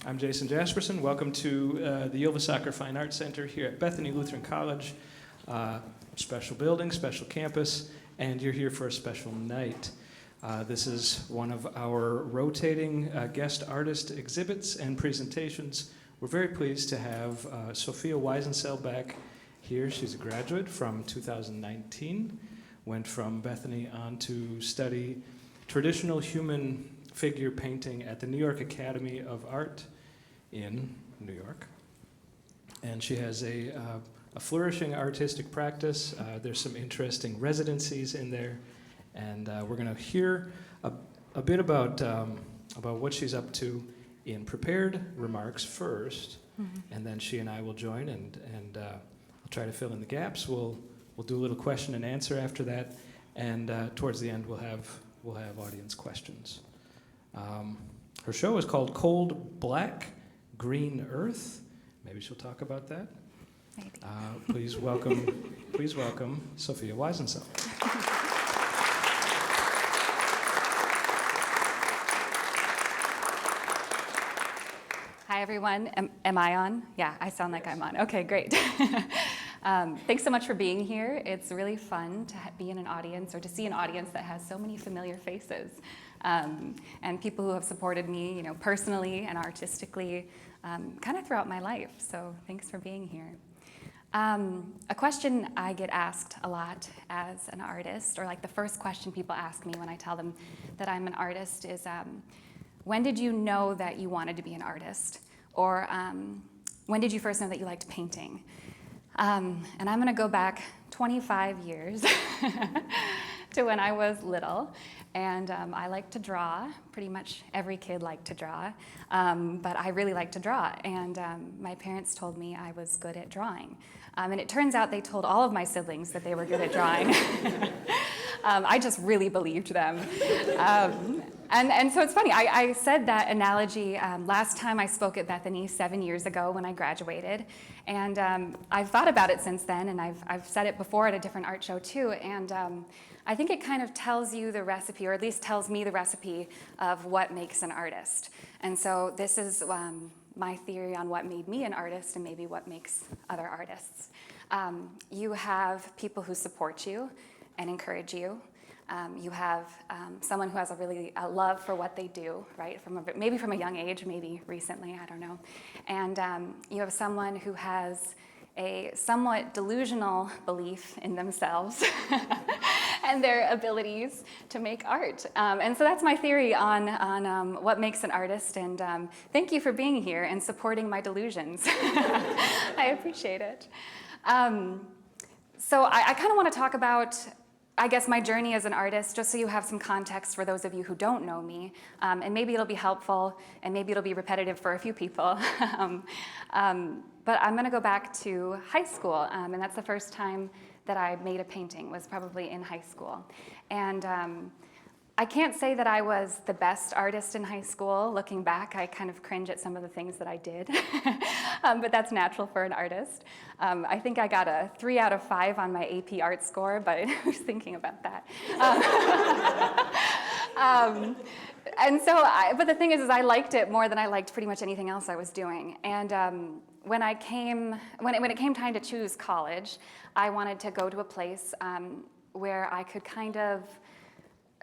I'm Jason Jasperson. Welcome to the Yulva Fine Arts Center here at Bethany Lutheran College. Special building, special campus, and you're here for a special night. This is one of our rotating guest artist exhibits and presentations. We're very pleased to have Sophia Weisensel back here. She's a graduate from 2019, went from Bethany on to study traditional human figure painting at the New York Academy of Art in New York. And she has a flourishing artistic practice. There's some interesting residencies in there. And we're going to hear a bit about what she's up to in prepared remarks first. Mm-hmm. And then she and I will join and I'll try to fill in the gaps. We'll do a little question and answer after that. And towards the end, we'll have audience questions. Her show is called Cold Black Green Earth. Maybe she'll talk about that. Maybe. Please welcome Sophia Weisensel. Hi everyone. Am I on? Yeah, I sound like I'm on. Okay, great. Thanks so much for being here. It's really fun to be in an audience or to see an audience that has so many familiar faces and people who have supported me, personally and artistically, kind of throughout my life. So thanks for being here. A question I get asked a lot as an artist, or like the first question people ask me when I tell them that I'm an artist is, when did you know that you wanted to be an artist? Or when did you first know that you liked painting? And I'm gonna go back 25 years to when I was little. And I like to draw. Pretty much every kid liked to draw. But I really like to draw. And my parents told me I was good at drawing. And it turns out they told all of my siblings that they were good at drawing. I just really believed them. And so it's funny, I said that analogy last time I spoke at Bethany 7 years ago when I graduated. And I've thought about it since then, and I've said it before at a different art show too. And I think it kind of tells you the recipe, or at least tells me the recipe of what makes an artist. And so this is my theory on what made me an artist and maybe what makes other artists. You have people who support you and encourage you. You have someone who has a love for what they do, right? Maybe from a young age, maybe recently, I don't know. And you have someone who has a somewhat delusional belief in themselves and their abilities to make art. And so that's my theory on what makes an artist. And thank you for being here and supporting my delusions. I appreciate it. So I kind of want to talk about, I guess, my journey as an artist, just so you have some context for those of you who don't know me. And maybe it'll be helpful, and maybe it'll be repetitive for a few people. But I'm gonna go back to high school, and that's the first time that I made a painting, was probably in high school. And I can't say that I was the best artist in high school. Looking back, I kind of cringe at some of the things that I did, but that's natural for an artist. I think I got a 3 out of 5 on my AP art score, but I was thinking about that. And so, but the thing is I liked it more than I liked pretty much anything else I was doing. And when it came time to choose college, I wanted to go to a place where I could kind of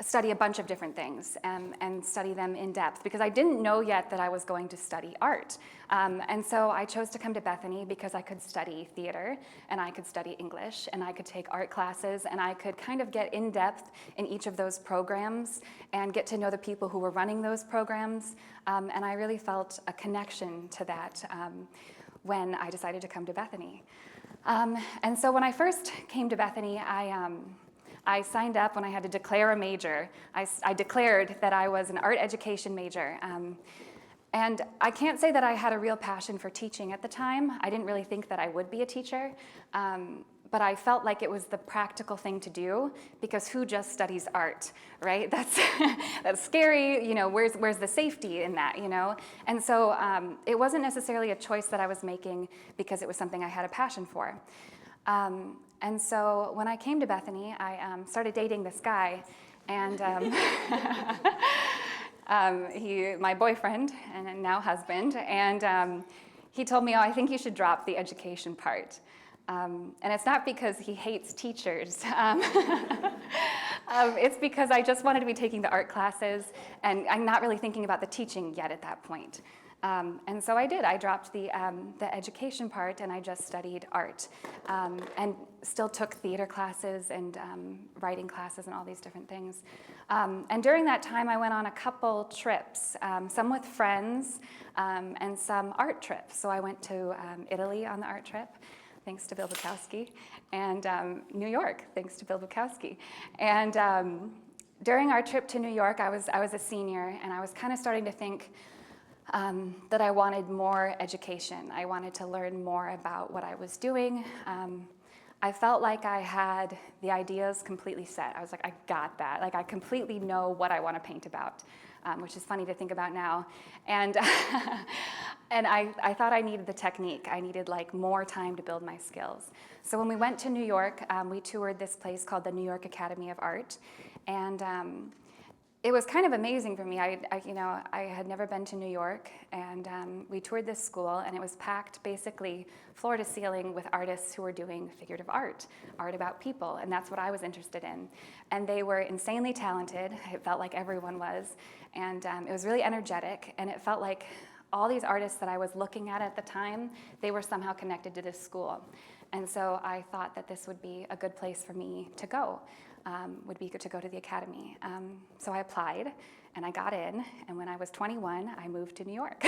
study a bunch of different things and study them in depth, because I didn't know yet that I was going to study art. And so I chose to come to Bethany because I could study theater, and I could study English, and I could take art classes, and I could kind of get in depth in each of those programs and get to know the people who were running those programs. And I really felt a connection to that when I decided to come to Bethany. And so when I first came to Bethany, I signed up when I had to declare a major. I declared that I was an art education major. And I can't say that I had a real passion for teaching at the time. I didn't really think that I would be a teacher. But I felt like it was the practical thing to do, because who just studies art, right? That's scary, where's the safety in that, And so it wasn't necessarily a choice that I was making because it was something I had a passion for. And so when I came to Bethany, I started dating this guy, and my boyfriend and now husband, and he told me, oh, I think you should drop the education part. And it's not because he hates teachers. It's because I just wanted to be taking the art classes, and I'm not really thinking about the teaching yet at that point. And so I did. I dropped the education part, and I just studied art, and still took theater classes and writing classes and all these different things. And during that time, I went on a couple trips, some with friends and some art trips. So I went to Italy on the art trip, thanks to Bill Bukowski, and New York, thanks to Bill Bukowski. And during our trip to New York, I was a senior, and I was kind of starting to think that I wanted more education. I wanted to learn more about what I was doing. I felt like I had the ideas completely set. I was like, I got that. Like, I completely know what I want to paint about, which is funny to think about now. And and I thought I needed the technique. I needed like more time to build my skills. So when we went to New York, we toured this place called the New York Academy of Art, and it was kind of amazing for me. I had never been to New York, and we toured this school, and it was packed basically floor to ceiling with artists who were doing figurative art about people, and that's what I was interested in. And they were insanely talented. It felt like everyone was, and it was really energetic, and it felt like all these artists that I was looking at the time, they were somehow connected to this school. And so I thought that this would be a good place for me to go. Would be good to go to the academy. So I applied, and I got in, and when I was 21, I moved to New York.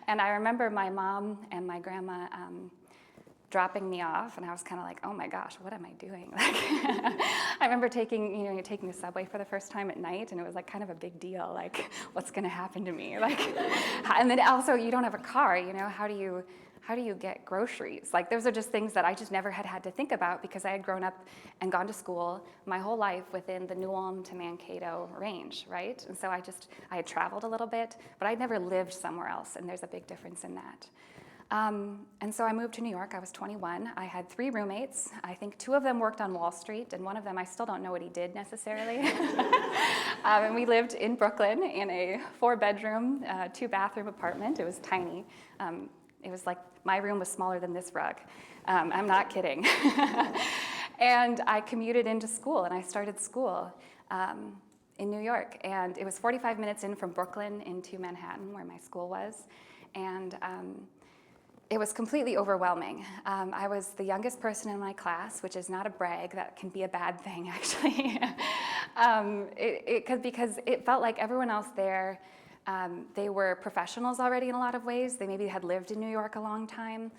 And I remember my mom and my grandma dropping me off, and I was kind of like, oh my gosh, what am I doing? Like, I remember taking the subway for the first time at night, and it was like kind of a big deal, like, what's gonna happen to me? Like, and then also, you don't have a car, how do you get groceries? Like, those are just things that I just never had to think about, because I had grown up and gone to school my whole life within the New Ulm to Mankato range, right? And so I had traveled a little bit, but I'd never lived somewhere else, and there's a big difference in that. And so I moved to New York. I was 21. I had 3 roommates. I think 2 of them worked on Wall Street, and one of them, I still don't know what he did necessarily. And we lived in Brooklyn in a 4-bedroom, 2-bathroom apartment. It was tiny. It was like, my room was smaller than this rug. I'm not kidding. And I commuted into school, and I started school in New York. And it was 45 minutes in from Brooklyn into Manhattan, where my school was. And it was completely overwhelming. I was the youngest person in my class, which is not a brag. That can be a bad thing, actually. Because it felt like everyone else there, they were professionals already in a lot of ways. They maybe had lived in New York a long time.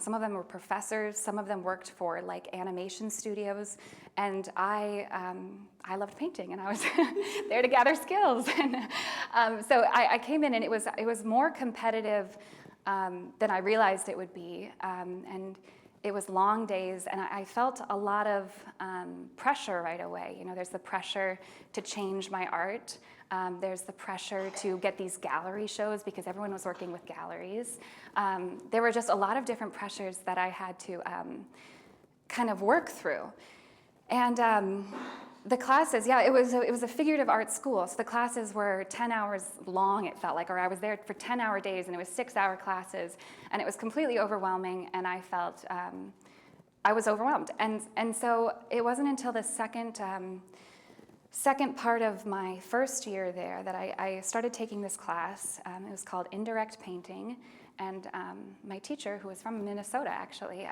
Some of them were professors. Some of them worked for like animation studios. And I loved painting, and I was there to gather skills. And so I came in, and it was more competitive than I realized it would be. And it was long days, and I felt a lot of pressure right away. There's the pressure to change my art. There's the pressure to get these gallery shows, because everyone was working with galleries. There were just a lot of different pressures that I had to kind of work through. And the classes, it was a figurative art school, so the classes were 10 hours long, it felt like, or I was there for 10-hour days, and it was 6-hour classes, and it was completely overwhelming, and I felt I was overwhelmed. And so it wasn't until the second part of my first year there that I started taking this class. It was called Indirect Painting, and my teacher, who was from Minnesota actually,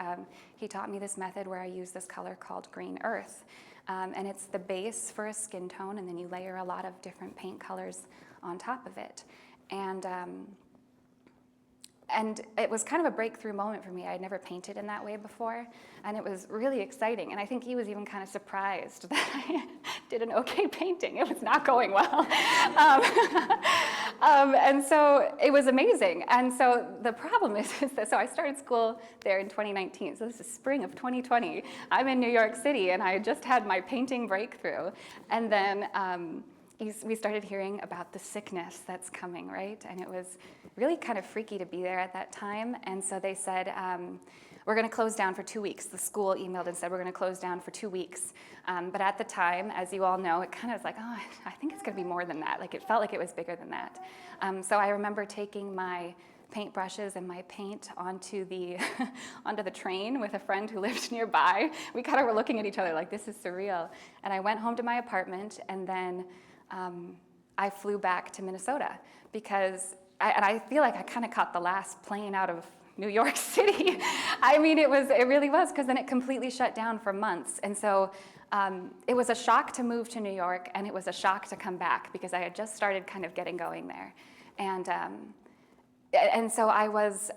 he taught me this method where I use this color called green earth. And it's the base for a skin tone, and then you layer a lot of different paint colors on top of it. And it was kind of a breakthrough moment for me. I had never painted in that way before, and it was really exciting. And I think he was even kind of surprised that I did an okay painting. It was not going well. And so it was amazing. And so the problem is that, so I started school there in 2019. So this is spring of 2020. I'm in New York City, and I just had my painting breakthrough. And then we started hearing about the sickness that's coming, right? And it was really kind of freaky to be there at that time. And so they said, we're going to close down for 2 weeks. The school emailed and said, we're going to close down for 2 weeks. But at the time, as you all know, it kind of was like, oh, I think it's going to be more than that. Like, it felt like it was bigger than that. So I remember taking my paintbrushes and my paint onto the onto the train with a friend who lived nearby. We kind of were looking at each other like, this is surreal. And I went home to my apartment, and then I flew back to Minnesota because I feel like I kind of caught the last plane out of New York City. I mean, it really was, because then it completely shut down for months. And so it was a shock to move to New York, and it was a shock to come back because I had just started kind of getting going there. And so I was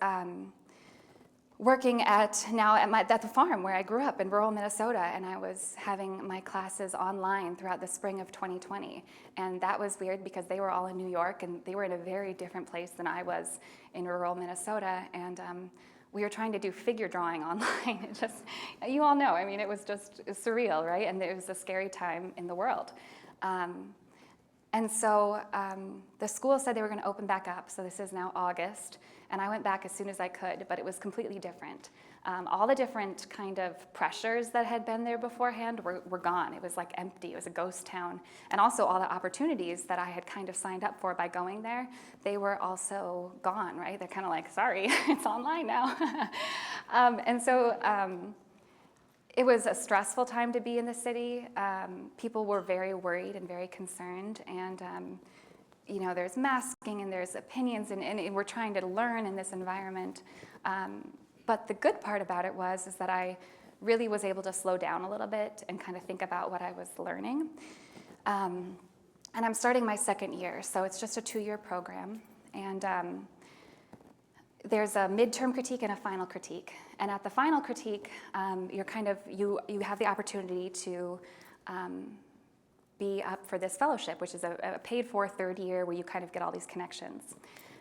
working at the farm where I grew up in rural Minnesota, and I was having my classes online throughout the spring of 2020. And that was weird because they were all in New York, and they were in a very different place than I was in rural Minnesota. And we were trying to do figure drawing online. It just, you all know, I mean, it was just surreal, right? And it was a scary time in the world. And so the school said they were going to open back up, so this is now August, and I went back as soon as I could, but it was completely different. All the different kind of pressures that had been there beforehand were gone. It was like empty. It was a ghost town. And also all the opportunities that I had kind of signed up for by going there, they were also gone, right? They're kind of like, sorry, it's online now. It was a stressful time to be in the city. People were very worried and very concerned, and there's masking and there's opinions, and we're trying to learn in this environment. But the good part about it is that I really was able to slow down a little bit and kind of think about what I was learning. And I'm starting my second year, so it's just a 2-year program. And there's a midterm critique and a final critique. And at the final critique, you have the opportunity to be up for this fellowship, which is a paid-for 3rd year where you kind of get all these connections.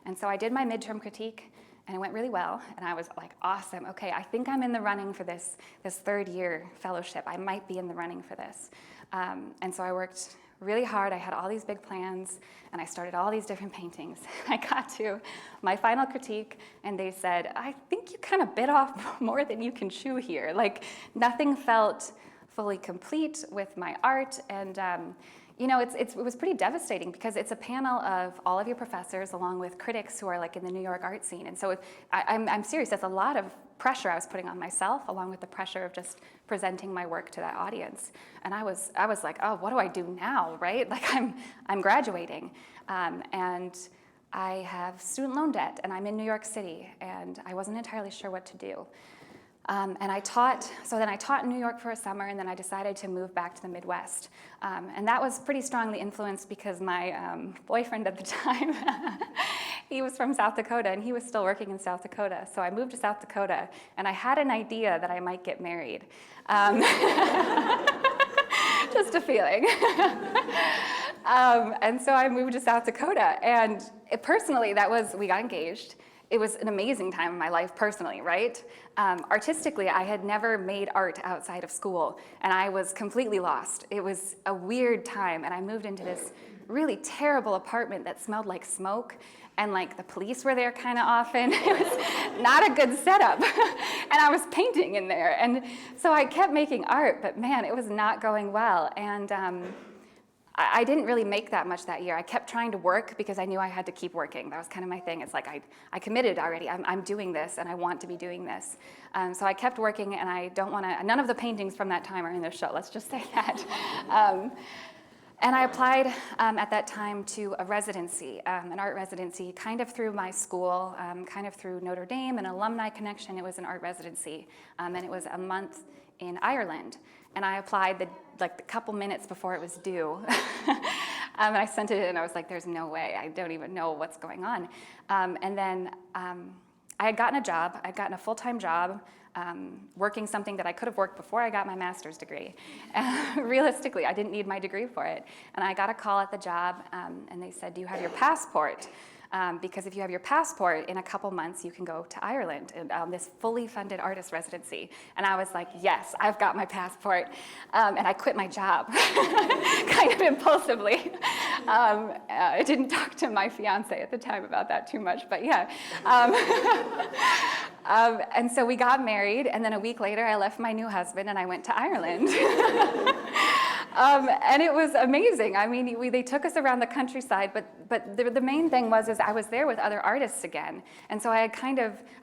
And so I did my midterm critique, and it went really well. And I was like, awesome, okay, I think I'm in the running for this 3rd year fellowship. I might be in the running for this. And so I worked really hard. I had all these big plans, and I started all these different paintings. I got to my final critique, and they said, I think you kind of bit off more than you can chew here. Like, nothing felt fully complete with my art, and it was pretty devastating because it's a panel of all of your professors along with critics who are like in the New York art scene. And so I'm serious, that's a lot of pressure I was putting on myself, along with the pressure of just presenting my work to that audience. And I was like, oh, what do I do now, right? Like, I'm graduating, and I have student loan debt, and I'm in New York City, and I wasn't entirely sure what to do. And then I taught in New York for a summer, and then I decided to move back to the Midwest. And that was pretty strongly influenced because my boyfriend at the time, he was from South Dakota, and he was still working in South Dakota. So I moved to South Dakota, and I had an idea that I might get married. Just a feeling. And so I moved to South Dakota, and personally, we got engaged. It was an amazing time in my life personally, right? Artistically, I had never made art outside of school, and I was completely lost. It was a weird time, and I moved into this really terrible apartment that smelled like smoke, and like the police were there kind of often. It was not a good setup. And I was painting in there, and so I kept making art, but man, it was not going well. And I didn't really make that much that year. I kept trying to work because I knew I had to keep working. That was kind of my thing. It's like I committed already. I'm doing this, and I want to be doing this. So I kept working, and I don't want to. None of the paintings from that time are in this show. Let's just say that. And I applied at that time to a residency, an art residency, kind of through my school, kind of through Notre Dame, an alumni connection. It was an art residency, and it was a month in Ireland. And I applied a couple minutes before it was due. And I sent it in, and I was like, there's no way. I don't even know what's going on. And then I had gotten a job. I'd gotten a full-time job working something that I could have worked before I got my master's degree. Realistically, I didn't need my degree for it. And I got a call at the job, and they said, do you have your passport? Because if you have your passport, in a couple months, you can go to Ireland and this fully funded artist residency. And I was like, yes, I've got my passport. And I quit my job, kind of impulsively. I didn't talk to my fiance at the time about that too much, but yeah. And so we got married, and then a week later I left my new husband and I went to Ireland. And it was amazing. I mean, they took us around the countryside, but the main thing was I was there with other artists again. And so I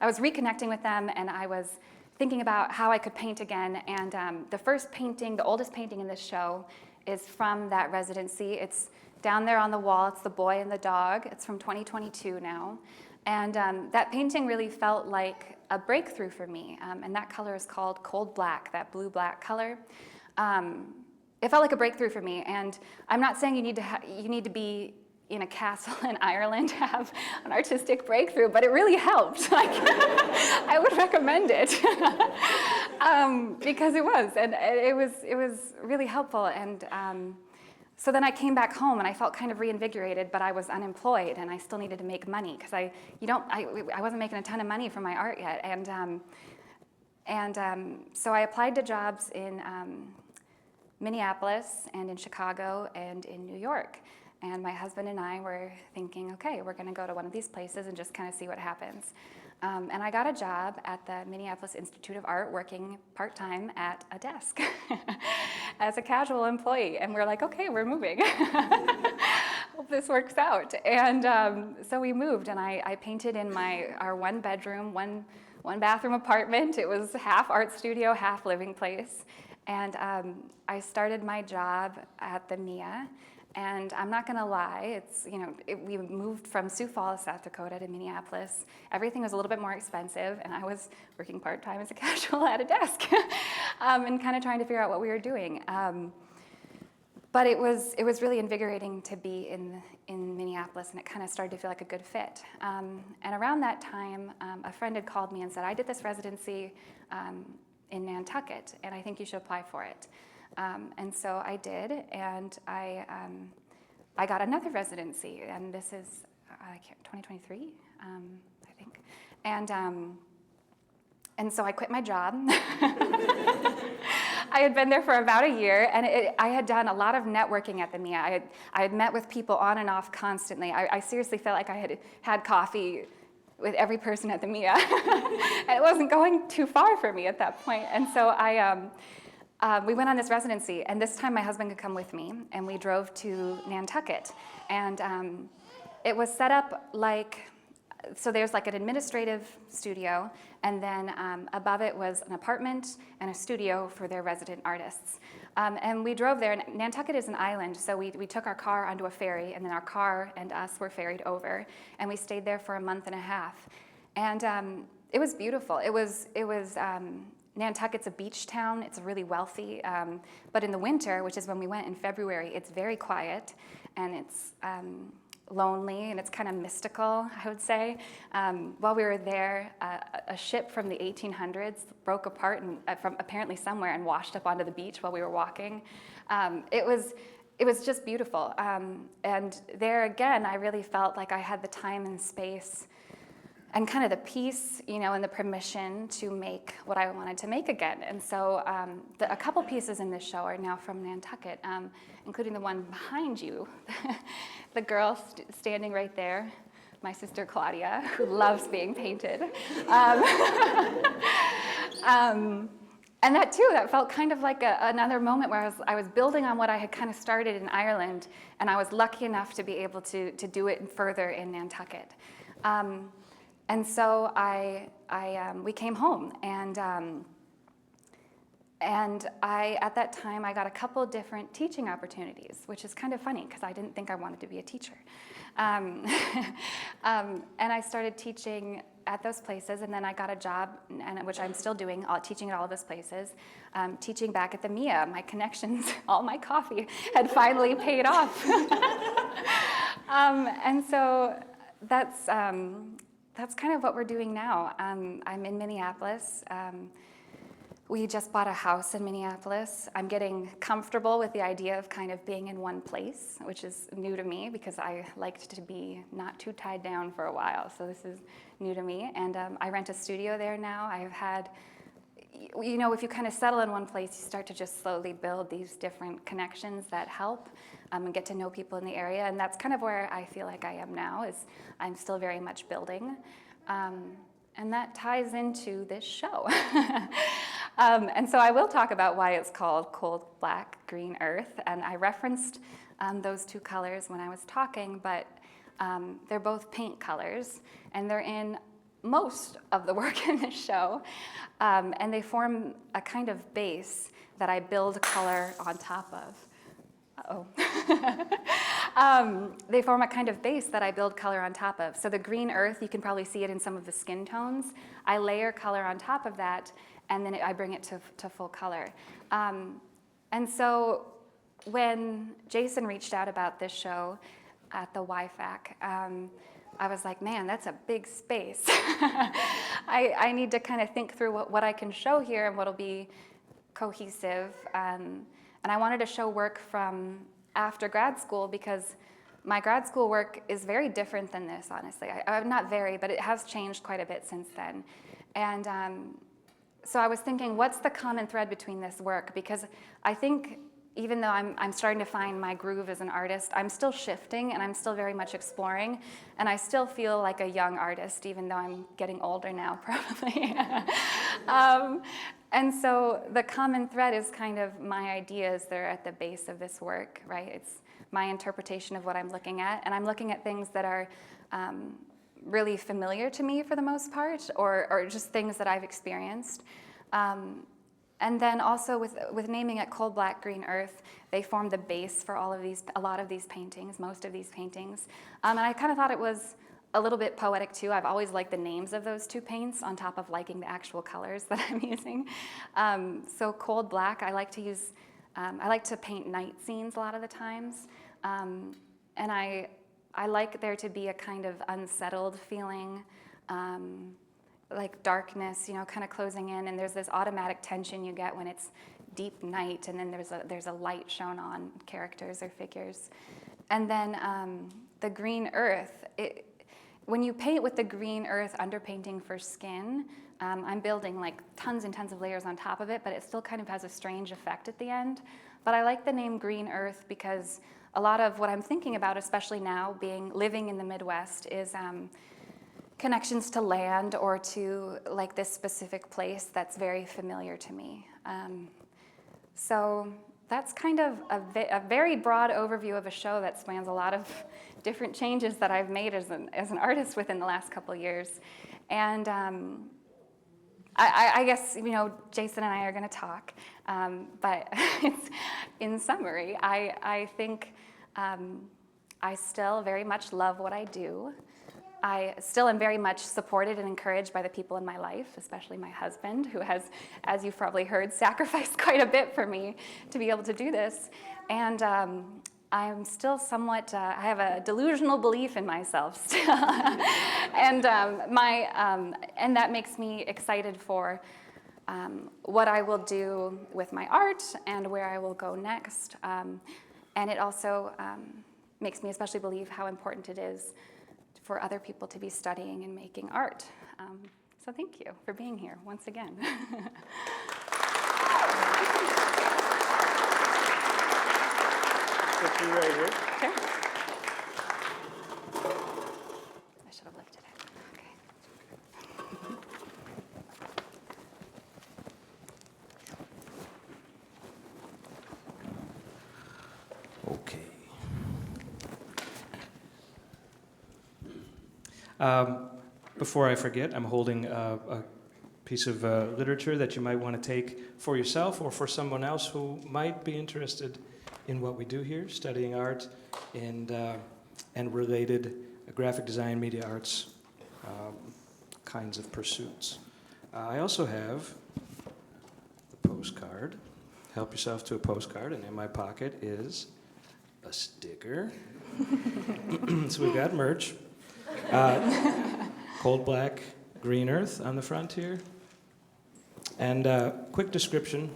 was reconnecting with them, and I was thinking about how I could paint again. And the first painting, the oldest painting in this show, is from that residency. It's down there on the wall. It's The Boy and the Dog. It's from 2022 now. And that painting really felt like a breakthrough for me. And that color is called Cold Black, that blue-black color. It felt like a breakthrough for me. And I'm not saying you need to be in a castle in Ireland to have an artistic breakthrough, but it really helped. Like, I would recommend it because it was, and it was really helpful. And so then I came back home, and I felt kind of reinvigorated, but I was unemployed, and I still needed to make money because I wasn't making a ton of money from my art yet, and so I applied to jobs in Minneapolis and in Chicago and in New York. And my husband and I were thinking, okay, we're going to go to one of these places and just kind of see what happens. And I got a job at the Minneapolis Institute of Art working part-time at a desk as a casual employee. And we're like, okay, we're moving. Hope this works out. And so we moved, and I painted in our one-bedroom, one-bathroom apartment. It was half art studio, half living place. And I started my job at the MIA. And I'm not going to lie, we moved from Sioux Falls, South Dakota to Minneapolis. Everything was a little bit more expensive, and I was working part-time as a casual at a desk and kind of trying to figure out what we were doing. But it was really invigorating to be in Minneapolis, and it kind of started to feel like a good fit. And around that time, a friend had called me and said, I did this residency in Nantucket, and I think you should apply for it. And so I did, and I got another residency, and this is 2023, I think. And so I quit my job. I had been there for about a year, and I had done a lot of networking at the MIA. I had met with people on and off constantly. I seriously felt like I had coffee with every person at the MIA, and it wasn't going too far for me at that point. And so we went on this residency, and this time my husband could come with me, and we drove to Nantucket. And it was set up so there's like an administrative studio, and then above it was an apartment and a studio for their resident artists. And we drove there, and Nantucket is an island, so we took our car onto a ferry, and then our car and us were ferried over, and we stayed there for a month and a half. And it was beautiful. It was Nantucket's a beach town. It's really wealthy, but in the winter, which is when we went in February, it's very quiet, and it's lonely, and it's kind of mystical, I would say. While we were there, a ship from the 1800s broke apart from apparently somewhere and washed up onto the beach while we were walking. It was just beautiful. And there again, I really felt like I had the time and space and kind of the peace, and the permission to make what I wanted to make again. And so a couple pieces in this show are now from Nantucket, including the one behind you, the girl standing right there, my sister Claudia, who loves being painted. And that felt kind of like another moment where I was building on what I had kind of started in Ireland, and I was lucky enough to be able to do it further in Nantucket. And so we came home, and at that time I got a couple different teaching opportunities, which is kind of funny because I didn't think I wanted to be a teacher. And I started teaching at those places, and then I got a job, which I'm still doing, teaching at all of those places, teaching back at the MIA. My connections, all my coffee had finally paid off. And so that's kind of what we're doing now. I'm in Minneapolis. We just bought a house in Minneapolis. I'm getting comfortable with the idea of kind of being in one place, which is new to me because I liked to be not too tied down for a while. So this is new to me. And I rent a studio there now. I've had, you know, if you kind of settle in one place, you start to just slowly build these different connections that help and get to know people in the area. And that's kind of where I feel like I am now, is I'm still very much building. And that ties into this show. And so I will talk about why it's called Cold Black Green Earth. And I referenced those two colors when I was talking, but they're both paint colors, and they're in most of the work in this show. And they form a kind of base that I build color on top of. They form a kind of base that I build color on top of. So the green earth, you can probably see it in some of the skin tones. I layer color on top of that, and then I bring it to full color. And so when Jason reached out about this show at the YFAC, I was like, man, that's a big space. I need to kind of think through what I can show here and what'll be cohesive. And I wanted to show work from after grad school, because my grad school work is very different than this, honestly. Not very, but it has changed quite a bit since then. And so I was thinking, what's the common thread between this work? Because I think even though I'm starting to find my groove as an artist, I'm still shifting and I'm still very much exploring. And I still feel like a young artist, even though I'm getting older now, probably. And so the common thread is kind of my ideas that are at the base of this work, right? It's my interpretation of what I'm looking at. And I'm looking at things that are really familiar to me for the most part, or just things that I've experienced. And then also with naming it Cold Black Green Earth, they form the base for a lot of these paintings, most of these paintings. And I kind of thought it was a little bit poetic too. I've always liked the names of those two paints on top of liking the actual colors that I'm using. So Cold Black, I like to paint night scenes a lot of the times. And I like there to be a kind of unsettled feeling, like darkness, you know, kind of closing in, and there's this automatic tension you get when it's deep night, and then there's a light shown on characters or figures. And then the green earth, when you paint with the green earth underpainting for skin, I'm building like tons and tons of layers on top of it, but it still kind of has a strange effect at the end. But I like the name green earth because a lot of what I'm thinking about, especially now living in the Midwest, is connections to land or to like this specific place that's very familiar to me. So that's kind of a very broad overview of a show that spans a lot of different changes that I've made as an artist within the last couple of years. And I guess, you know, Jason and I are going to talk, but in summary, I think I still very much love what I do. I still am very much supported and encouraged by the people in my life, especially my husband, who has, as you've probably heard, sacrificed quite a bit for me to be able to do this. And I'm still somewhat, I have a delusional belief in myself still. And that makes me excited for what I will do with my art and where I will go next. And it also makes me especially believe how important it is for other people to be studying and making art. So thank you for being here once again. Put you right here. Sure. I should have lifted it. Okay. Before I forget, I'm holding a piece of literature that you might want to take for yourself or for someone else who might be interested in what we do here, studying art and related graphic design, media arts kinds of pursuits. I also have the postcard. Help yourself to a postcard, and in my pocket is a sticker. So we've got merch. Cold Black Green Earth on the front here. And quick description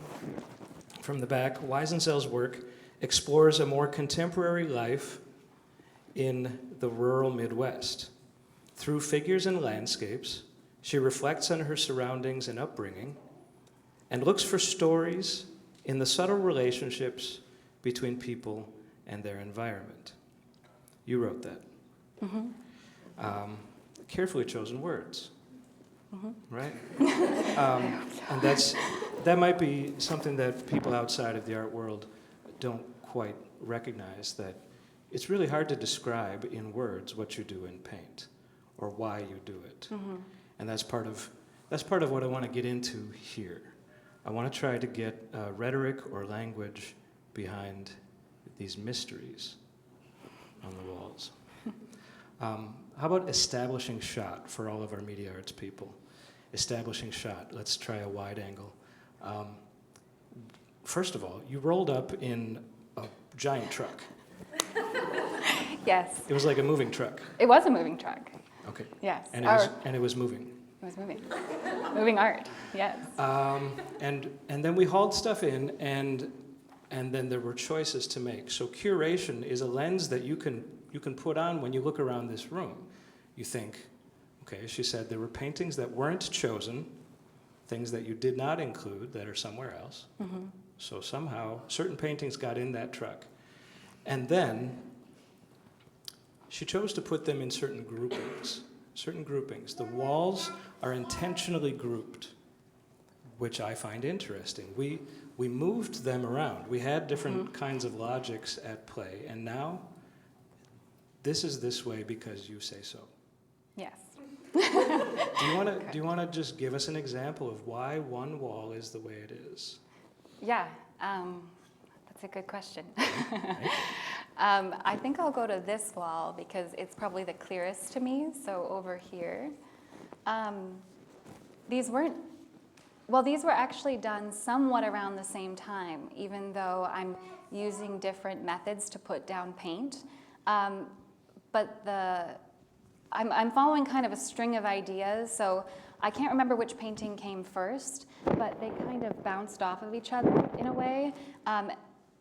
from the back. Weisensel's work explores a more contemporary life in the rural Midwest. Through figures and landscapes, she reflects on her surroundings and upbringing and looks for stories in the subtle relationships between people and their environment. You wrote that. Carefully chosen words, right? And that might be something that people outside of the art world don't quite recognize, that it's really hard to describe in words what you do in paint or why you do it. And that's part of what I want to get into here. I want to try to get rhetoric or language behind these mysteries on the walls. How about establishing shot for all of our media arts people? Establishing shot. Let's try a wide angle. First of all, you rolled up in a giant truck. Yes. It was like a moving truck. It was a moving truck. Okay. Yes. And it was moving. It was moving. Moving art, yes. And then we hauled stuff in, and then there were choices to make. So curation is a lens that you can put on when you look around this room. You think, okay, she said there were paintings that weren't chosen, things that you did not include that are somewhere else. So somehow certain paintings got in that truck. And then she chose to put them in certain groupings. The walls are intentionally grouped, which I find interesting. We moved them around. We had different kinds of logics at play, and now this is this way because you say so. Yes. Do you want to just give us an example of why one wall is the way it is? Yeah, that's a good question. I think I'll go to this wall because it's probably the clearest to me. So over here, these were actually done somewhat around the same time, even though I'm using different methods to put down paint. But I'm following kind of a string of ideas, so I can't remember which painting came first, but they kind of bounced off of each other in a way.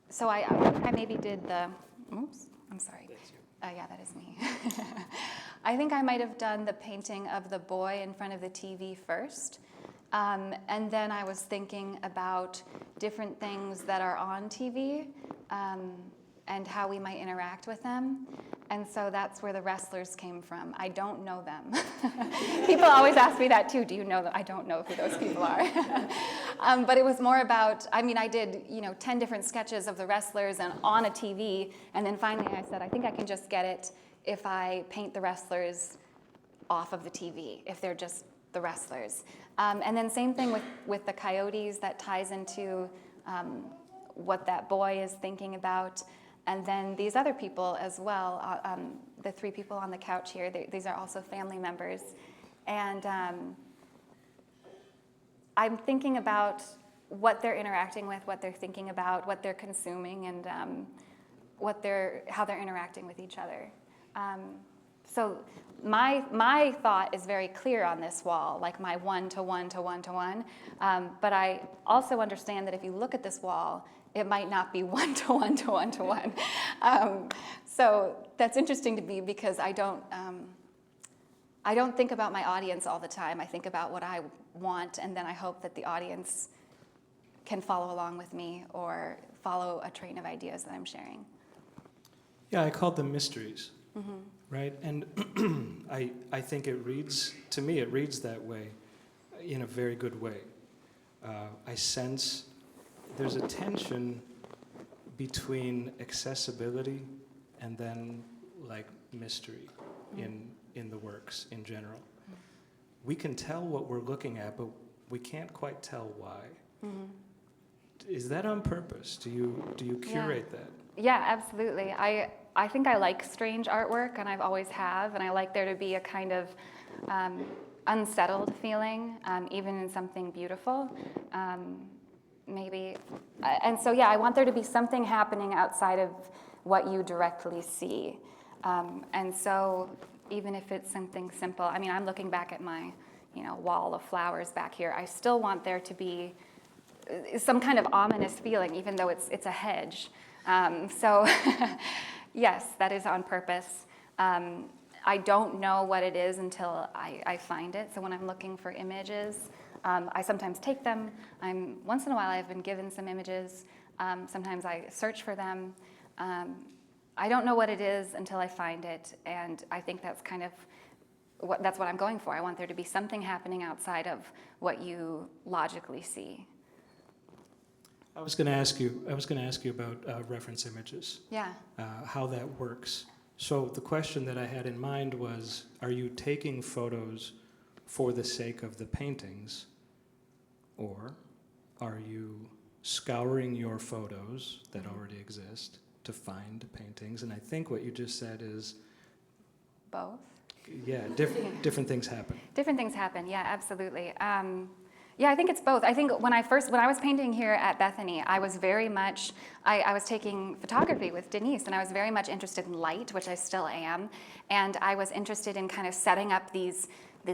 So I think I maybe did oops, I'm sorry. Yeah, that is me. I think I might have done the painting of the boy in front of the TV first. And then I was thinking about different things that are on TV and how we might interact with them. And so that's where the wrestlers came from. I don't know them. People always ask me that too. Do you know them? I don't know who those people are. But it was more about, I did 10 different sketches of the wrestlers and on a TV. And then finally I said, I think I can just get it if I paint the wrestlers off of the TV, if they're just the wrestlers. And then same thing with the coyotes, that ties into what that boy is thinking about. And then these other people as well, the three people on the couch here, these are also family members. And I'm thinking about what they're interacting with, what they're thinking about, what they're consuming, and how they're interacting with each other. So my thought is very clear on this wall, like my one-to-one to one-to-one. But I also understand that if you look at this wall, it might not be one-to-one to one-to-one. So that's interesting to me because I don't think about my audience all the time. I think about what I want, and then I hope that the audience can follow along with me or follow a train of ideas that I'm sharing. Yeah, I called them mysteries, right? And I think it reads that way in a very good way. I sense there's a tension between accessibility and then like mystery in the works in general. We can tell what we're looking at, but we can't quite tell why. Is that on purpose? Do you curate that? Yeah, absolutely. I think I like strange artwork, and I've always have, and I like there to be a kind of unsettled feeling, even in something beautiful. Maybe, and so yeah, I want there to be something happening outside of what you directly see. And so even if it's something simple, I'm looking back at my, wall of flowers back here. I still want there to be some kind of ominous feeling, even though it's a hedge. So yes, that is on purpose. I don't know what it is until I find it. So when I'm looking for images, I sometimes take them. Once in a while I've been given some images. Sometimes I search for them. I don't know what it is until I find it, and I think that's kind of that's what I'm going for. I want there to be something happening outside of what you logically see. I was going to ask you about reference images. Yeah. How that works. So the question that I had in mind was, are you taking photos for the sake of the paintings, or are you scouring your photos that already exist to find paintings? And I think what you just said is Both. yeah, different things happen. Different things happen. Yeah, absolutely. Yeah, I think it's both. I think when I was painting here at Bethany, I was very much, I was taking photography with Denise, and I was very much interested in light, which I still am, and I was interested in kind of setting up these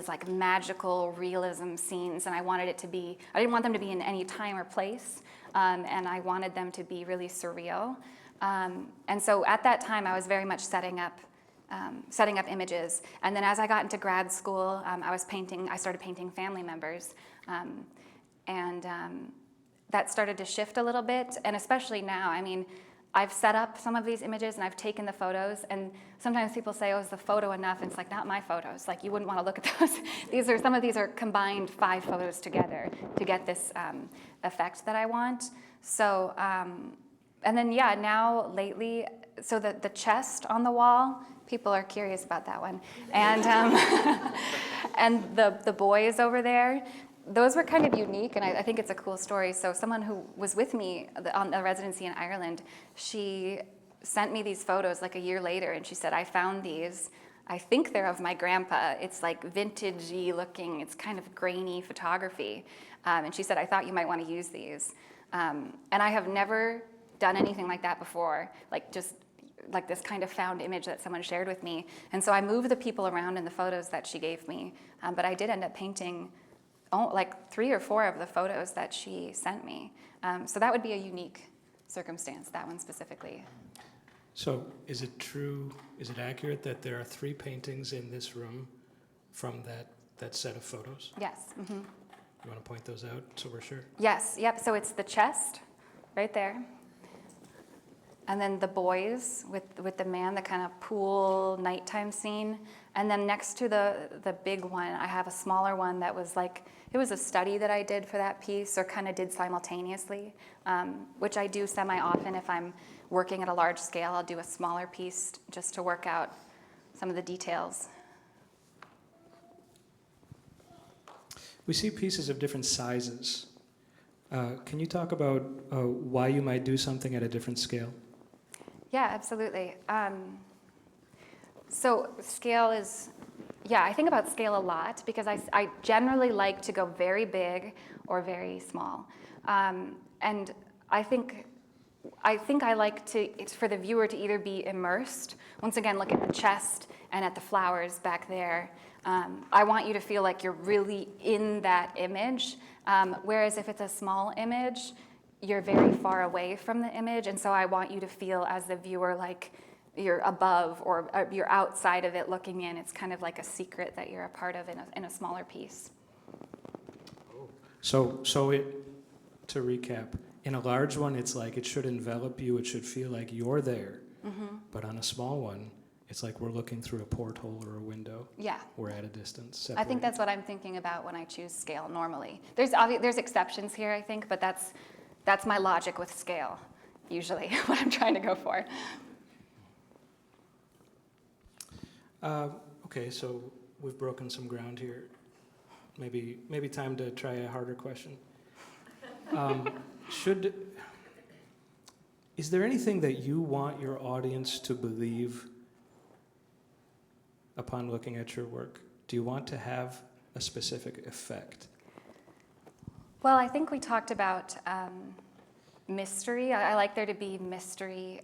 like magical realism scenes, and I didn't want them to be in any time or place, and I wanted them to be really surreal. And so at that time, I was very much setting up images. And then as I got into grad school, I started painting family members. That started to shift a little bit, and especially now, I mean, I've set up some of these images and I've taken the photos, and sometimes people say, oh, is the photo enough? And it's like, not my photos. Like, you wouldn't want to look at those. Some of these are combined 5 photos together to get this effect that I want. So, and then, yeah, now lately, so the chest on the wall, people are curious about that one. And, and the boys over there, those were kind of unique, and I think it's a cool story. So someone who was with me on a residency in Ireland, she sent me these photos like a year later, and she said, I found these. I think they're of my grandpa. It's like vintage-y looking. It's kind of grainy photography. And she said, I thought you might want to use these. And I have never done anything like that before, like just like this kind of found image that someone shared with me. And so I moved the people around in the photos that she gave me, but I did end up painting like 3 or 4 of the photos that she sent me. So that would be a unique circumstance, that one specifically. So is it true, is it accurate that there are 3 paintings in this room from that set of photos? Yes. Mm-hmm. You want to point those out so we're sure? Yes, yep, so it's the chest right there. And then the boys with the man, the kind of pool nighttime scene. And then next to the big one, I have a smaller one that was like, it was a study that I did for that piece, or kind of did simultaneously, which I do semi-often. If I'm working at a large scale, I'll do a smaller piece just to work out some of the details. We see pieces of different sizes. Can you talk about why you might do something at a different scale? Yeah, absolutely. So scale is, yeah, I think about scale a lot because I generally like to go very big or very small. And I think I like it's for the viewer to either be immersed. Once again, look at the chest and at the flowers back there. I want you to feel like you're really in that image. Whereas if it's a small image, you're very far away from the image, and so I want you to feel as the viewer like you're above or you're outside of it looking in. It's kind of like a secret that you're a part of in a smaller piece. So to recap, in a large one, it's like it should envelop you, it should feel like you're there. Mm-hmm. But on a small one, it's like we're looking through a porthole or a window. Yeah. We're at a distance. Separated. I think that's what I'm thinking about when I choose scale normally. There's exceptions here, I think, but that's my logic with scale, usually, what I'm trying to go for. Okay, so we've broken some ground here. Maybe time to try a harder question. Is there anything that you want your audience to believe upon looking at your work? Do you want to have a specific effect? Well, I think we talked about mystery. I like there to be mystery.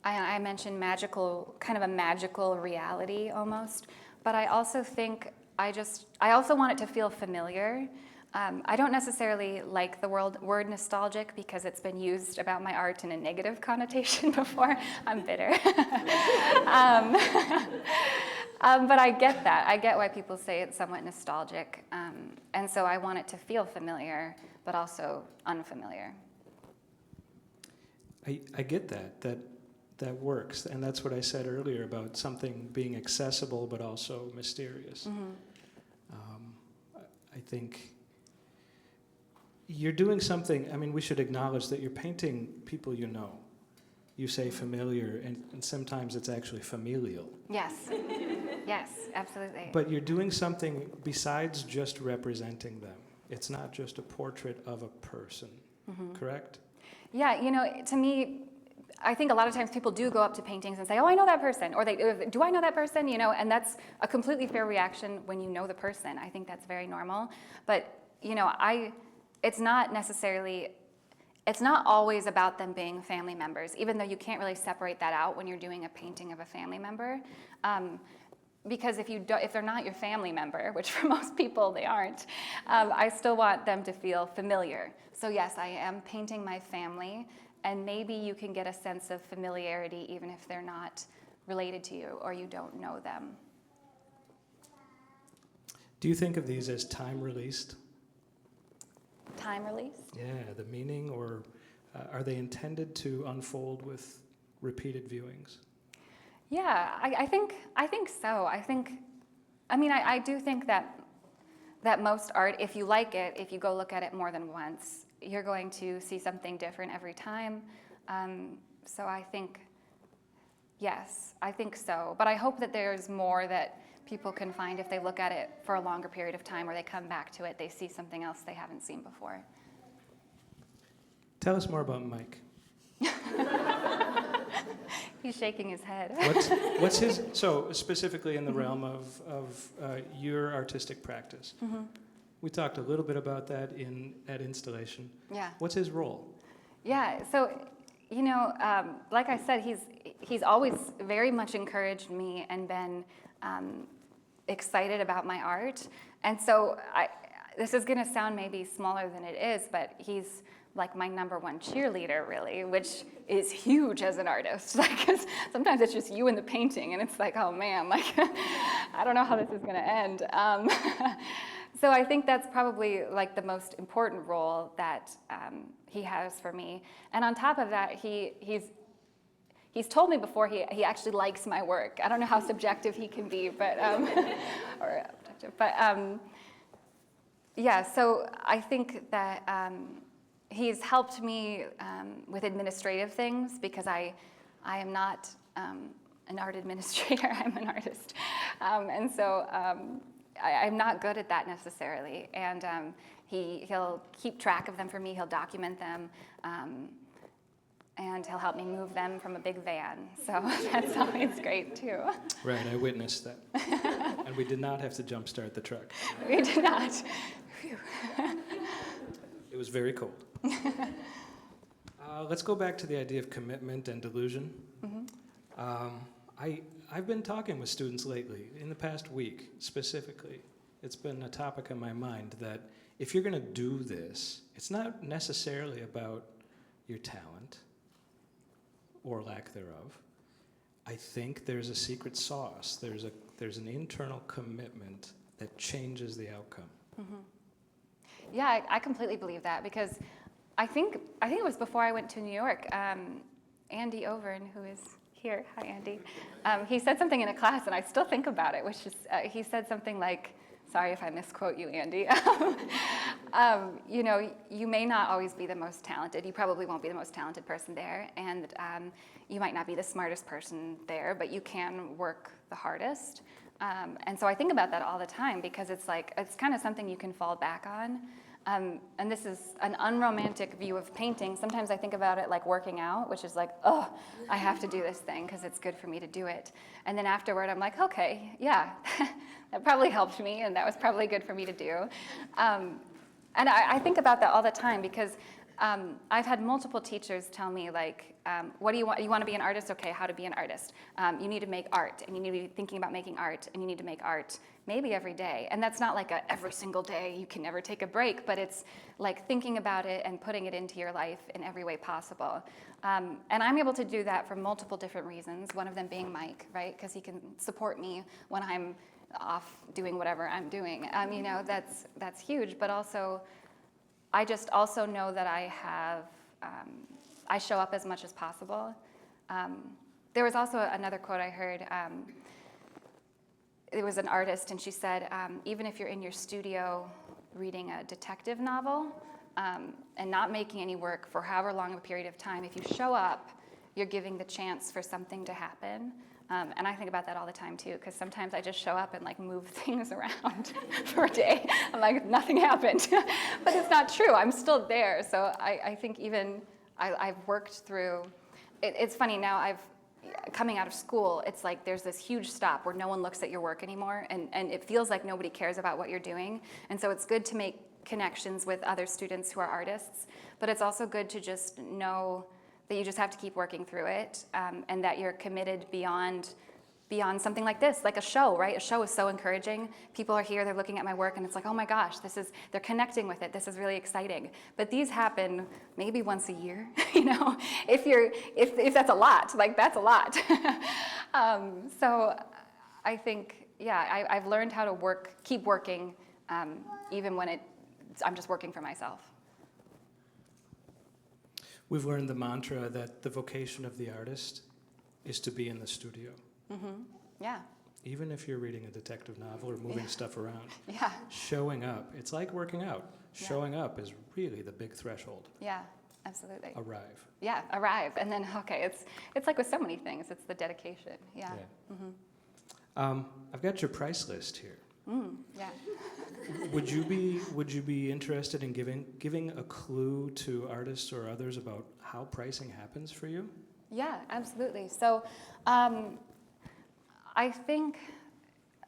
I mentioned magical, kind of a magical reality almost, but I also think I also want it to feel familiar. I don't necessarily like the word nostalgic because it's been used about my art in a negative connotation before. I'm bitter. But I get that. I get why people say it's somewhat nostalgic. And so I want it to feel familiar, but also unfamiliar. I get that works, and that's what I said earlier about something being accessible but also mysterious. I think you're doing something. I mean, we should acknowledge that you're painting people you know. You say familiar, and sometimes it's actually familial. Yes, yes, absolutely. But you're doing something besides just representing them. It's not just a portrait of a person, correct? Yeah, to me, I think a lot of times people do go up to paintings and say, oh, I know that person, or do I know that person? And that's a completely fair reaction when you know the person. I think that's very normal. But, it's not always about them being family members, even though you can't really separate that out when you're doing a painting of a family member. Because if they're not your family member, which for most people they aren't, I still want them to feel familiar. So yes, I am painting my family, and maybe you can get a sense of familiarity even if they're not related to you or you don't know them. Do you think of these as time-released? Time release? Yeah, the meaning, or are they intended to unfold with repeated viewings? Yeah, I think so. I do think that most art, if you like it, if you go look at it more than once, you're going to see something different every time. So I think, yes, I think so. But I hope that there's more that people can find if they look at it for a longer period of time, or they come back to it, they see something else they haven't seen before. Tell us more about Mike. He's shaking his head. What's his, so specifically in the realm of your artistic practice? We talked a little bit about that at installation. Yeah. What's his role? Yeah, so, like I said, he's always very much encouraged me and been excited about my art. And so this is gonna sound maybe smaller than it is, but he's like my number one cheerleader, really, which is huge as an artist. Because sometimes it's just you and the painting, and it's like, oh man, I don't know how this is gonna end. So I think that's probably like the most important role that he has for me. And on top of that, he's told me before he actually likes my work. I don't know how subjective he can be, but or objective, but yeah. So I think that he's helped me with administrative things because I am not an art administrator. I'm an artist, and so I'm not good at that necessarily. And he'll keep track of them for me. He'll document them. And he'll help me move them from a big van. So that's always great, too. Right, I witnessed that. And we did not have to jumpstart the truck. We did not. Phew. It was very cold. Let's go back to the idea of commitment and delusion. I've been talking with students lately, in the past week specifically. It's been a topic on my mind that if you're going to do this, it's not necessarily about your talent or lack thereof. I think there's a secret sauce. There's an internal commitment that changes the outcome. Yeah, I completely believe that because I think it was before I went to New York. Andy Overn, who is here, hi Andy, he said something in a class, and I still think about it, which is he said something like, sorry if I misquote you, Andy. You may not always be the most talented. You probably won't be the most talented person there, and you might not be the smartest person there, but you can work the hardest. And so I think about that all the time because it's kind of something you can fall back on. And this is an unromantic view of painting. Sometimes I think about it like working out, which is like, oh, I have to do this thing because it's good for me to do it. And then afterward, I'm like, okay, yeah, that probably helped me, and that was probably good for me to do. And I think about that all the time because I've had multiple teachers tell me, like, what do you want? You want to be an artist? Okay, how to be an artist. You need to make art, and you need to be thinking about making art, and you need to make art maybe every day. And that's not like a every single day, you can never take a break, but it's like thinking about it and putting it into your life in every way possible. And I'm able to do that for multiple different reasons, one of them being Mike, right? Because he can support me when I'm off doing whatever I'm doing. You know, that's huge, but also, I just also know that I show up as much as possible. There was also another quote I heard. It was an artist, and she said, even if you're in your studio reading a detective novel and not making any work for however long of a period of time, if you show up, you're giving the chance for something to happen. And I think about that all the time too, because sometimes I just show up and like move things around for a day. I'm like, nothing happened. But it's not true. I'm still there. So I think even I've worked through, it's funny now, coming out of school, it's like there's this huge stop where no one looks at your work anymore, and it feels like nobody cares about what you're doing. And so it's good to make connections with other students who are artists, but it's also good to just know that you just have to keep working through it, and that you're committed beyond something like this, like a show, right? A show is so encouraging. People are here, they're looking at my work, and it's like, oh my gosh, they're connecting with it. This is really exciting. But these happen maybe once a year, you know? If that's a lot, like that's a lot. So I think, yeah, I've learned how to keep working, even when I'm just working for myself. We've learned the mantra that the vocation of the artist is to be in the studio. Mm-hmm. Yeah. Even if you're reading a detective novel or moving stuff around. Yeah. Showing up. It's like working out. Showing up is really the big threshold. Yeah, absolutely. Arrive. Yeah, arrive. And then, okay, it's like with so many things, it's the dedication. Yeah. Mm-hmm. I've got your price list here. Yeah. Would you be interested in giving a clue to artists or others about how pricing happens for you? Yeah, absolutely. So I think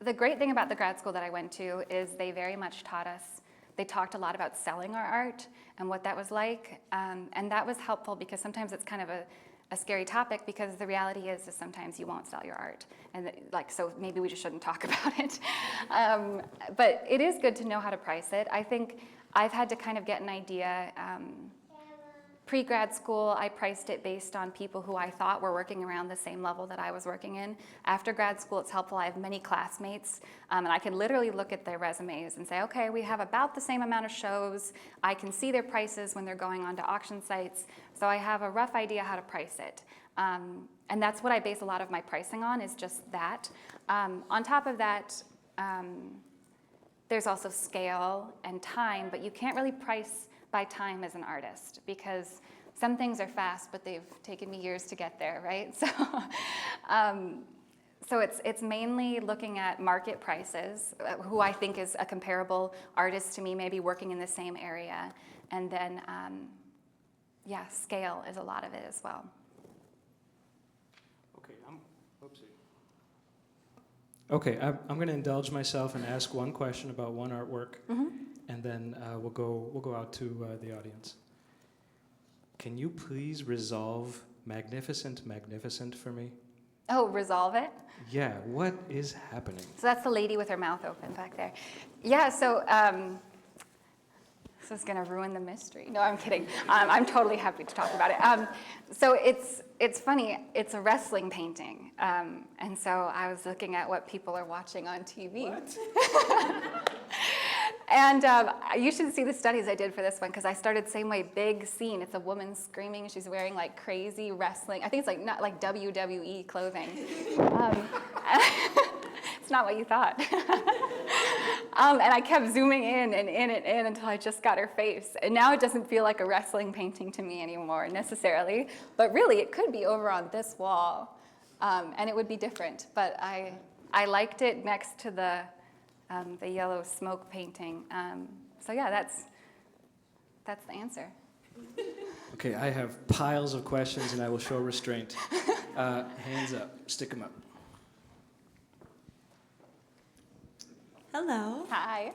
the great thing about the grad school that I went to is they very much taught us, they talked a lot about selling our art and what that was like. And that was helpful because sometimes it's kind of a scary topic, because the reality is sometimes you won't sell your art. And so maybe we just shouldn't talk about it. But it is good to know how to price it. I think I've had to kind of get an idea. Pre-grad school, I priced it based on people who I thought were working around the same level that I was working in. After grad school, it's helpful. I have many classmates, and I can literally look at their resumes and say, okay, we have about the same amount of shows. I can see their prices when they're going onto auction sites, so I have a rough idea how to price it. And that's what I base a lot of my pricing on, is just that. On top of that, there's also scale and time, but you can't really price by time as an artist, because some things are fast, but they've taken me years to get there, right? So, so it's mainly looking at market prices, who I think is a comparable artist to me, maybe working in the same area, and then, scale is a lot of it as well. Okay, I'm going to indulge myself and ask one question about one artwork. Mm-hmm. And then we'll go out to the audience. Can you please resolve magnificent, magnificent for me? Oh, resolve it? Yeah, what is happening? So that's the lady with her mouth open back there. Yeah, so this is going to ruin the mystery. No, I'm kidding. I'm totally happy to talk about it. So it's funny. It's a wrestling painting. And so I was looking at what people are watching on TV. What? And you should see the studies I did for this one, because I started same way, big scene. It's a woman screaming. She's wearing like crazy wrestling. I think it's like not like WWE clothing. It's not what you thought. And I kept zooming in and in and in until I just got her face. And now it doesn't feel like a wrestling painting to me anymore necessarily. But really, it could be over on this wall, and it would be different. But I liked it next to the yellow smoke painting. So yeah, that's the answer. Okay, I have piles of questions, and I will show restraint. Hands up. Stick them up. Hello. Hi.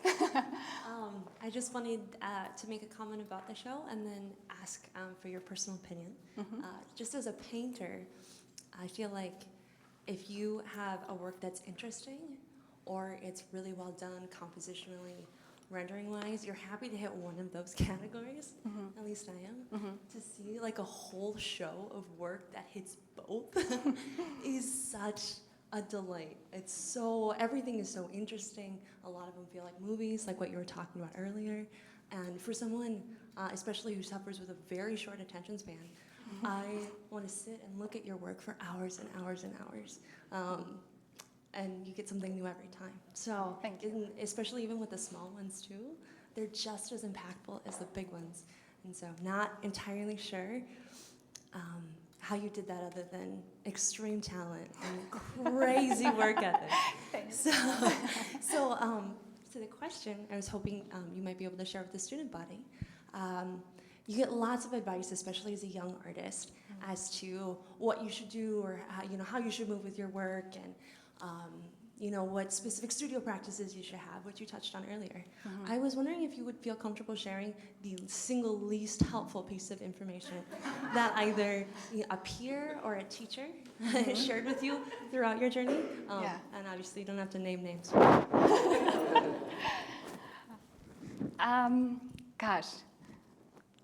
I just wanted to make a comment about the show and then ask for your personal opinion. Just as a painter, I feel like if you have a work that's interesting or it's really well done compositionally, rendering-wise, you're happy to hit one of those categories. At least I am. To see like a whole show of work that hits both is such a delight. It's so, everything is so interesting. A lot of them feel like movies, like what you were talking about earlier. And for someone, especially who suffers with a very short attention span, I want to sit and look at your work for hours and hours and hours. And you get something new every time. So, Thank you. especially even with the small ones too, they're just as impactful as the big ones. And so, not entirely sure how you did that other than extreme talent and crazy work ethic. Thanks. So to the question, I was hoping you might be able to share with the student body. You get lots of advice, especially as a young artist, as to what you should do or how you should move with your work and what specific studio practices you should have, which you touched on earlier. I was wondering if you would feel comfortable sharing the single least helpful piece of information that either a peer or a teacher shared with you throughout your journey. And obviously you don't have to name names. Gosh,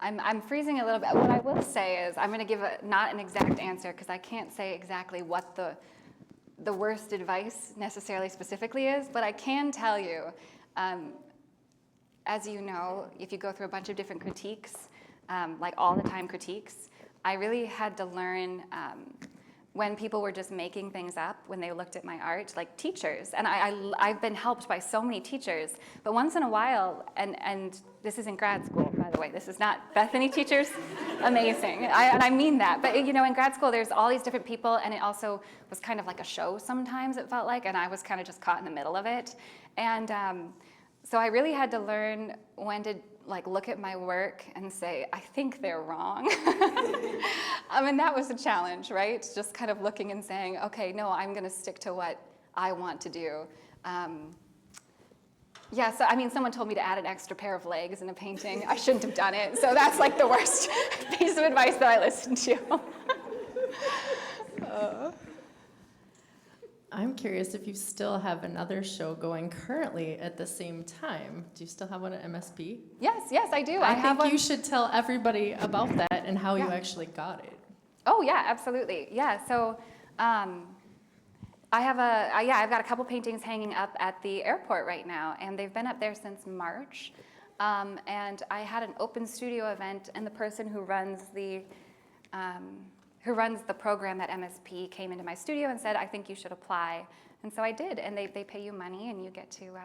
I'm freezing a little bit. What I will say is I'm going to give not an exact answer because I can't say exactly what the worst advice necessarily specifically is, but I can tell you, as you know, if you go through a bunch of different critiques, like all the time critiques, I really had to learn when people were just making things up when they looked at my art, like teachers. And I've been helped by so many teachers, but once in a while, and this is in grad school, by the way, this is not Bethany teachers, amazing, and I mean that. But in grad school, there's all these different people, and it also was kind of like a show sometimes, it felt like, and I was kind of just caught in the middle of it. And so I really had to learn when to look at my work and say, I think they're wrong. And that was a challenge, right? Just kind of looking and saying, okay, no, I'm gonna stick to what I want to do. So someone told me to add an extra pair of legs in a painting. I shouldn't have done it. So that's like the worst piece of advice that I listened to. I'm curious if you still have another show going currently at the same time. Do you still have one at MSP? Yes, I do. I have think one. you should tell everybody about that and how you Yeah. actually got it. Oh yeah, absolutely. Yeah, so I've got a couple paintings hanging up at the airport right now, and they've been up there since March. And I had an open studio event, and the person who runs the program at MSP came into my studio and said, I think you should apply. And so I did, and they pay you money, and you get to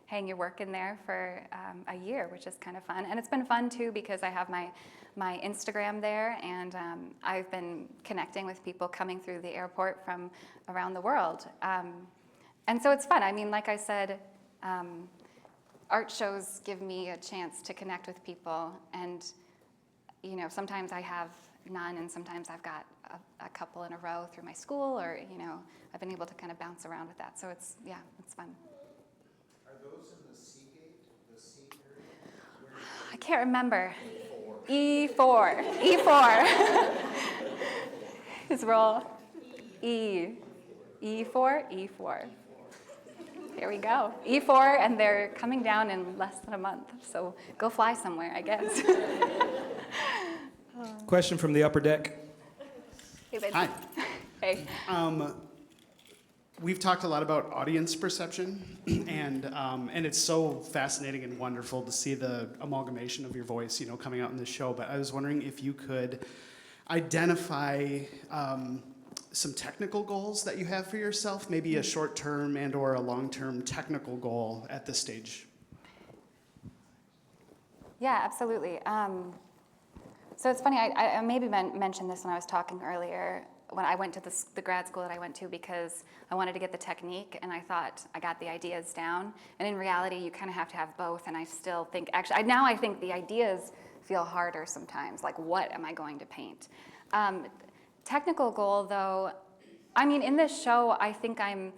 hang your work in there for a year, which is kind of fun. And it's been fun, too, because I have my Instagram there, and I've been connecting with people coming through the airport from around the world. And so it's fun. I mean, like I said, art shows give me a chance to connect with people, and sometimes I have none, and sometimes I've got a couple in a row through my school, or I've been able to kind of bounce around with that. So it's fun. Are those in the Seagate, the C area? I can't remember. E4. E4. His roll. E4. E4. Here we go. E4, and they're coming down in less than a month. So go fly somewhere, I guess. Question from the upper deck. Hey, babe. Hi. Hey. We've talked a lot about audience perception, and it's so fascinating and wonderful to see the amalgamation of your voice, coming out in this show. But I was wondering if you could identify some technical goals that you have for yourself, maybe a short-term and/or a long-term technical goal at this stage. Yeah, absolutely. So it's funny, I maybe mentioned this when I was talking earlier, when I went to the grad school that I went to, because I wanted to get the technique, and I thought I got the ideas down. And in reality, you kind of have to have both, and I still think, now I think the ideas feel harder sometimes, like what am I going to paint? Technical goal, though, in this show, I think I'm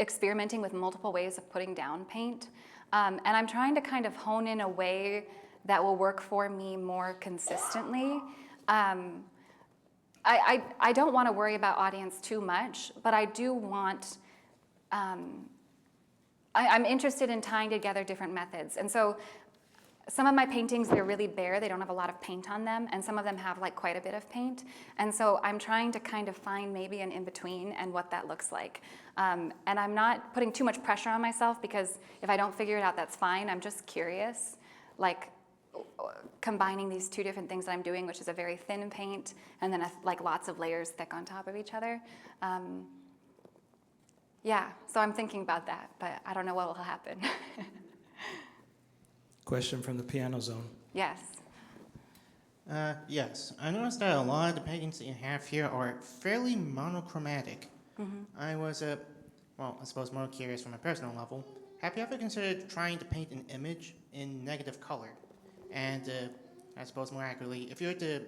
experimenting with multiple ways of putting down paint. And I'm trying to kind of hone in a way that will work for me more consistently. I don't want to worry about audience too much, but I do want, I'm interested in tying together different methods. And so some of my paintings, they're really bare, they don't have a lot of paint on them, and some of them have like quite a bit of paint. And so I'm trying to kind of find maybe an in-between and what that looks like. And I'm not putting too much pressure on myself, because if I don't figure it out, that's fine. I'm just curious, like combining these two different things that I'm doing, which is a very thin paint and then like lots of layers thick on top of each other. Yeah, so I'm thinking about that, but I don't know what will happen. Question from the piano zone. Yes. Yes, I noticed that a lot of the paintings that you have here are fairly monochromatic. I was, well, I suppose more curious from a personal level. Have you ever considered trying to paint an image in negative color? And I suppose more accurately, if you were to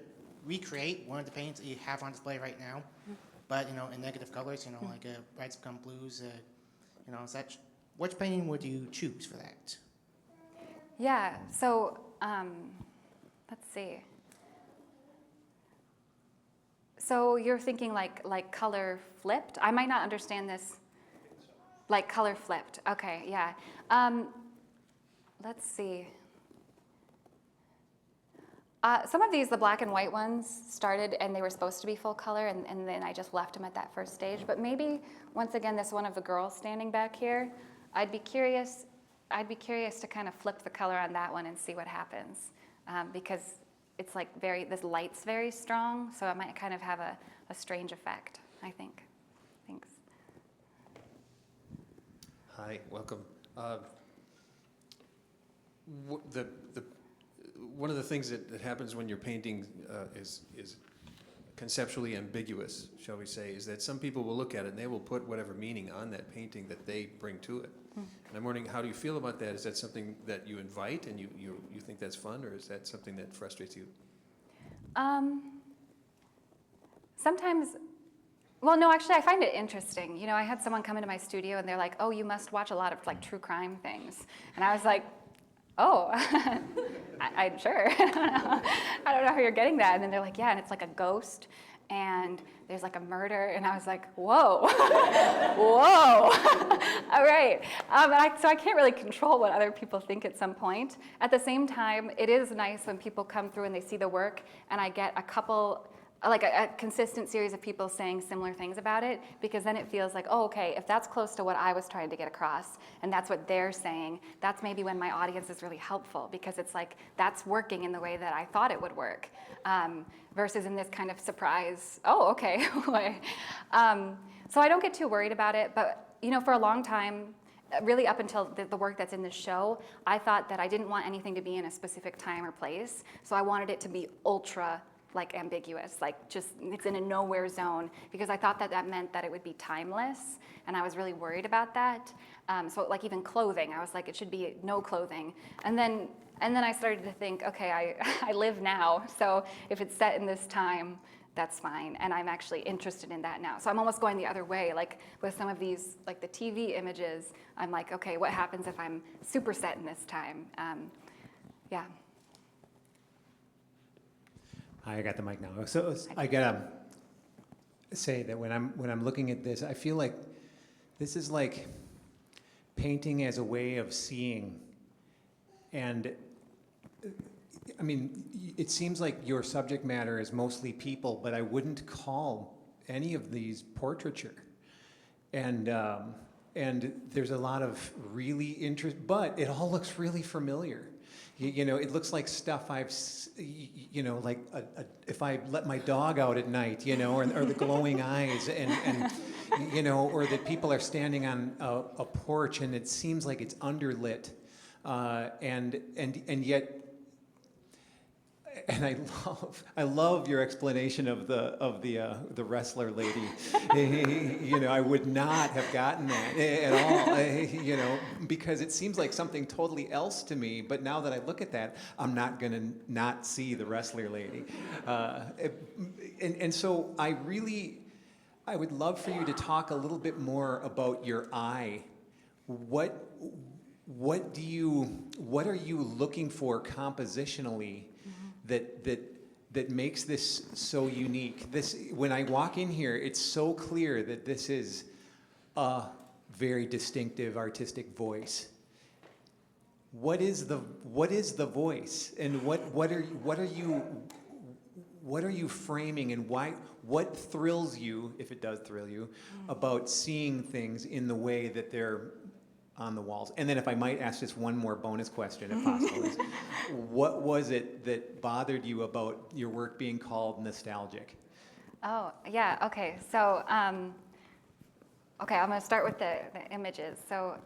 recreate one of the paintings that you have on display right now, but in negative colors, like brights become blues, such, which painting would you choose for that? Yeah, so let's see. So you're thinking like color flipped? I might not understand this. Like color flipped. Okay, yeah. Let's see. Some of these, the black and white ones, started and they were supposed to be full color, and then I just left them at that first stage. But maybe, once again, this one of the girls standing back here, I'd be curious to kind of flip the color on that one and see what happens, because it's like this light's very strong, so it might kind of have a strange effect, I think. Thanks. Hi, welcome. One of the things that happens when you're painting is conceptually ambiguous, shall we say, is that some people will look at it and they will put whatever meaning on that painting that they bring to it. And I'm wondering, how do you feel about that? Is that something that you invite and you think that's fun, or is that something that frustrates you? Sometimes, well, no, actually, I find it interesting. I had someone come into my studio and they're like, "Oh, you must watch a lot of like true crime things," and I was like, "Oh, I'm sure." I don't know how you're getting that. And then they're like, "Yeah," and it's like a ghost, and there's like a murder, and I was like, "Whoa, whoa." All right. So I can't really control what other people think at some point. At the same time, it is nice when people come through and they see the work, and I get a couple, like a consistent series of people saying similar things about it, because then it feels like, oh, okay, if that's close to what I was trying to get across, and that's what they're saying, that's maybe when my audience is really helpful, because it's like, that's working in the way that I thought it would work, versus in this kind of surprise, oh, okay. So I don't get too worried about it, but for a long time, really up until the work that's in this show, I thought that I didn't want anything to be in a specific time or place, so I wanted it to be ultra ambiguous, just it's in a nowhere zone, because I thought that meant that it would be timeless, and I was really worried about that. So like even clothing, I was like, it should be no clothing. And then I started to think, okay, I live now, so if it's set in this time, that's fine, and I'm actually interested in that now. So I'm almost going the other way, like with some of these, like the TV images, I'm like, okay, what happens if I'm super set in this time? Yeah. I got the mic now. So I gotta say that when I'm looking at this, I feel like this is like painting as a way of seeing. And I mean, it seems like your subject matter is mostly people, but I wouldn't call any of these portraiture. And there's a lot of really but it all looks really familiar. It looks like stuff I've, like if I let my dog out at night, or the glowing eyes, and or that people are standing on a porch and it seems like it's underlit, and yet. And I love your explanation of the wrestler lady. I would not have gotten that at all. Because it seems like something totally else to me. But now that I look at that, I'm not gonna not see the wrestler lady. And so I I would love for you to talk a little bit more about your eye. What are you looking for compositionally that makes this so unique? When I walk in here, it's so clear that this is a very distinctive artistic voice. What is the voice, and what are you framing, and why? What thrills you, if it does thrill you, about seeing things in the way that they're on the walls? And then, if I might ask just one more bonus question, if possible, is what was it that bothered you about your work being called nostalgic? Oh, yeah, okay. So, okay, I'm going to start with the images. So,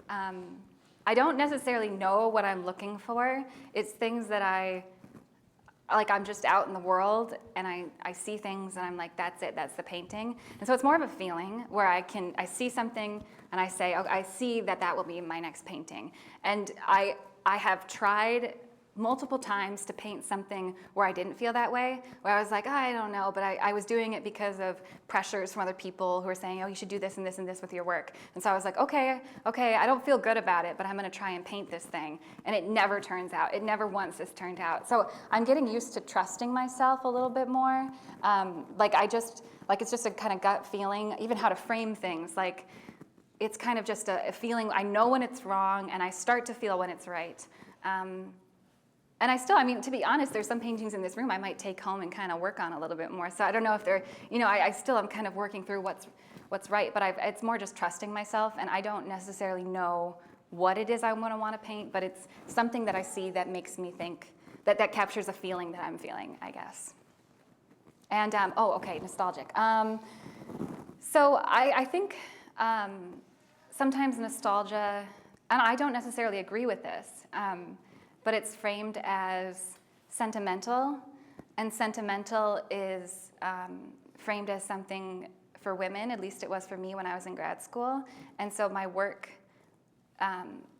I don't necessarily know what I'm looking for. It's things that I'm just out in the world and I see things and I'm like, that's it, that's the painting. And so it's more of a feeling where I see something and I say, oh, I see that will be my next painting. And I have tried multiple times to paint something where I didn't feel that way, where I was like, oh, I don't know, but I was doing it because of pressures from other people who were saying, oh, you should do this and this and this with your work. And so I was like, okay, I don't feel good about it, but I'm going to try and paint this thing. And it never turns out. It never once has turned out. So I'm getting used to trusting myself a little bit more. It's just a kind of gut feeling, even how to frame things. Like, it's kind of just a feeling. I know when it's wrong, and I start to feel when it's right. And to be honest, there's some paintings in this room I might take home and kind of work on a little bit more. So I don't know if they're, I still am kind of working through what's right, but it's more just trusting myself, and I don't necessarily know what it is I want to paint, but it's something that I see that makes me think, that captures a feeling that I'm feeling, I guess. And, nostalgic. So I think sometimes nostalgia, and I don't necessarily agree with this, but it's framed as sentimental, and sentimental is framed as something for women. At least it was for me when I was in grad school. And so my work,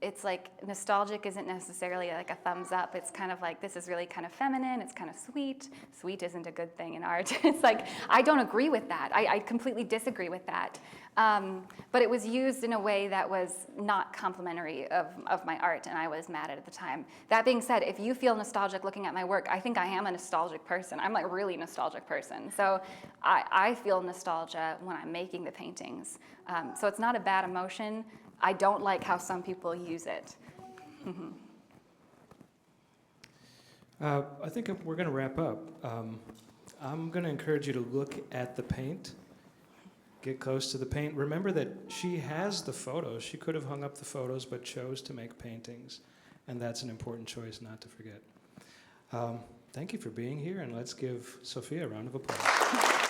it's like nostalgic isn't necessarily like a thumbs up. It's kind of like, this is really kind of feminine. It's kind of sweet. Sweet isn't a good thing in art. It's like, I don't agree with that. I completely disagree with that. But it was used in a way that was not complimentary of my art, and I was mad at it at the time. That being said, if you feel nostalgic looking at my work, I think I am a nostalgic person. I'm like a really nostalgic person. So I feel nostalgia when I'm making the paintings. So it's not a bad emotion. I don't like how some people use it. Mm-hmm. I think we're going to wrap up. I'm going to encourage you to look at the paint. Get close to the paint. Remember that she has the photos. She could have hung up the photos, but chose to make paintings. And that's an important choice not to forget. Thank you for being here, and let's give Sophia a round of applause.